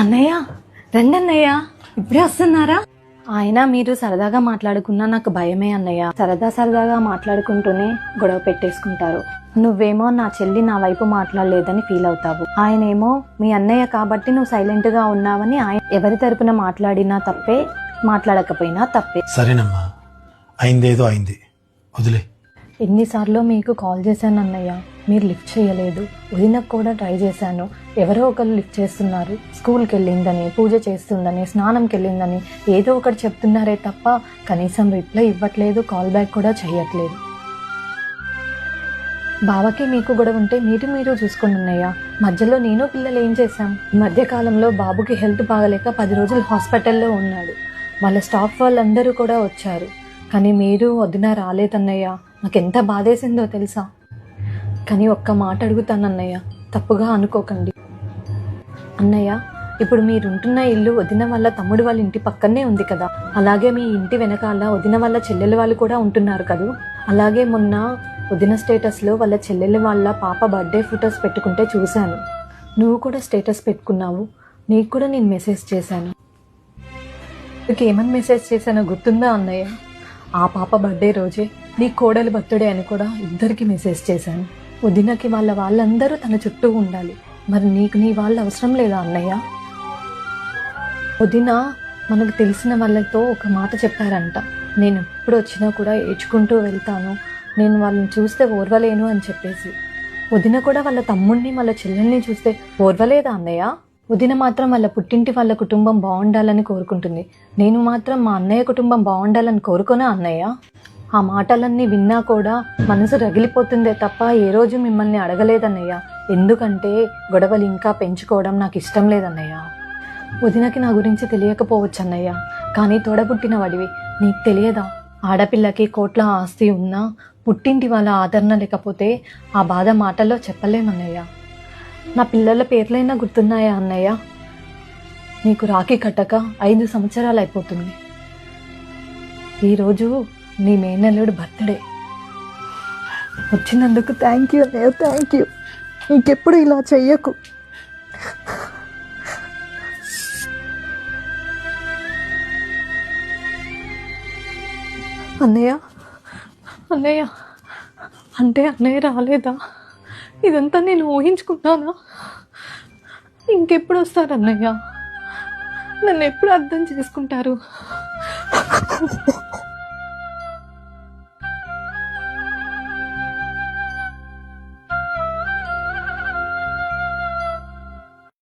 అన్నయ్య రండి అన్నయ్య, ఇప్పుడే వస్తున్నారా? ఆయన మీరు సరదాగా మాట్లాడుకున్నా నాకు భయమే అన్నయ్య. సరదాగా మాట్లాడుకుంటూనే గొడవ పెట్టేసుకుంటారు. నువ్వేమో నా చెల్లి నా వైపు మాట్లాడలేదని ఫీల్ అవుతావు, ఆయనేమో మీ అన్నయ్య కాబట్టి నువ్వు సైలెంట్ గా ఉన్నావని ఆయన ఎవరి తరపున మాట్లాడినా తప్పే, మాట్లాడకపోయినా తప్పే. సరేనమ్మా, అయిందేదో అయింది, వదిలే. ఎన్నిసార్లు మీకు కాల్ చేశాను అన్నయ్య, మీరు లిఫ్ట్ చేయలేదు. వదినకు కూడా ట్రై చేశాను, ఎవరో ఒకరు లిఫ్ట్ చేస్తున్నారు. స్కూల్కి వెళ్ళిందని, పూజ చేస్తుందని, స్నానంకి వెళ్ళిందని ఏదో ఒకటి చెప్తున్నారే తప్ప కనీసం రిప్లై ఇవ్వట్లేదు, కాల్ బ్యాక్ కూడా చేయట్లేదు. బావకి మీకు గొడవ ఉంటే మీరు చూసుకోండి అన్నయ్య, మధ్యలో నేను పిల్లలు ఏం చేశాం? ఈ మధ్యకాలంలో బాబుకి హెల్త్ బాగలేక 10 రోజులు హాస్పిటల్లో ఉన్నాడు. వాళ్ళ స్టాఫ్ వాళ్ళందరూ కూడా వచ్చారు, కానీ మీరు వదిన రాలేదన్నయ్య. నాకెంత బాధేసిందో తెలుసా? కానీ ఒక్క మాట అడుగుతానన్నయ్య, తప్పుగా అనుకోకండి. అన్నయ్య, ఇప్పుడు మీరుంటున్న ఇల్లు వదిన వాళ్ళ తమ్ముడు వాళ్ళ ఇంటి పక్కనే ఉంది కదా, అలాగే మీ ఇంటి వెనకాల వదిన వాళ్ళ చెల్లెలు వాళ్ళు కూడా ఉంటున్నారు కదా. అలాగే మొన్న వదిన స్టేటస్లో వాళ్ళ చెల్లెలు వాళ్ళ పాప బర్త్డే ఫొటోస్ పెట్టుకుంటే చూశాను. నువ్వు కూడా స్టేటస్ పెట్టుకున్నావు, నీకు కూడా నేను మెసేజ్ చేశాను. నీకు ఏమని మెసేజ్ చేశానో గుర్తుందా అన్నయ్య? ఆ పాప బర్త్డే రోజే నీ కోడలి బర్త్డే అని కూడా ఇద్దరికి మెసేజ్ చేశాను. వదినకి వాళ్ళందరూ తన చుట్టూ ఉండాలి, మరి నీకు నీ వాళ్ళు అవసరం లేదా అన్నయ్య? వదిన మనకు తెలిసిన వాళ్ళతో ఒక మాట చెప్పారంట, నేను ఎప్పుడు వచ్చినా కూడా ఏడ్చుకుంటూ వెళ్తాను, నేను వాళ్ళని చూస్తే ఓర్వలేను అని చెప్పేసి. వదిన కూడా వాళ్ళ తమ్ముడిని వాళ్ళ చెల్లెల్ని చూస్తే ఓర్వలేదా అన్నయ్య? వదిన మాత్రం వాళ్ళ పుట్టింటి వాళ్ళ కుటుంబం బాగుండాలని కోరుకుంటుంది, నేను మాత్రం మా అన్నయ్య కుటుంబం బాగుండాలని కోరుకోనా అన్నయ్య? ఆ మాటలన్నీ విన్నా కూడా మనసు రగిలిపోతుందే తప్ప ఏ రోజు మిమ్మల్ని అడగలేదన్నయ్య. ఎందుకంటే గొడవలు ఇంకా పెంచుకోవడం నాకు ఇష్టం లేదన్నయ్య. వదినకి నా గురించి తెలియకపోవచ్చు అన్నయ్య, కానీ తోడబుట్టిన వాడివి, నీకు తెలియదా? ఆడపిల్లకి కోట్ల ఆస్తి ఉన్నా పుట్టింటి వాళ్ళ ఆదరణ లేకపోతే ఆ బాధ మాటల్లో చెప్పలేమన్నయ్య. నా పిల్లల పేర్లైనా గుర్తున్నాయా అన్నయ్య? నీకు రాఖీ కట్టక 5 సంవత్సరాలు అయిపోతుంది. ఈరోజు నీ మేనల్లుడు బర్త్డే. వచ్చినందుకు థ్యాంక్ యూ అన్నయ్య, థ్యాంక్ యూ. ఇంకెప్పుడు ఇలా చెయ్యకు. అన్నయ్య అన్నయ్య అంటే అన్నయ్య రాలేదా? ఇదంతా నేను ఊహించుకున్నానా? ఇంకెప్పుడు వస్తారు అన్నయ్య? నన్ను ఎప్పుడు అర్థం చేసుకుంటారు?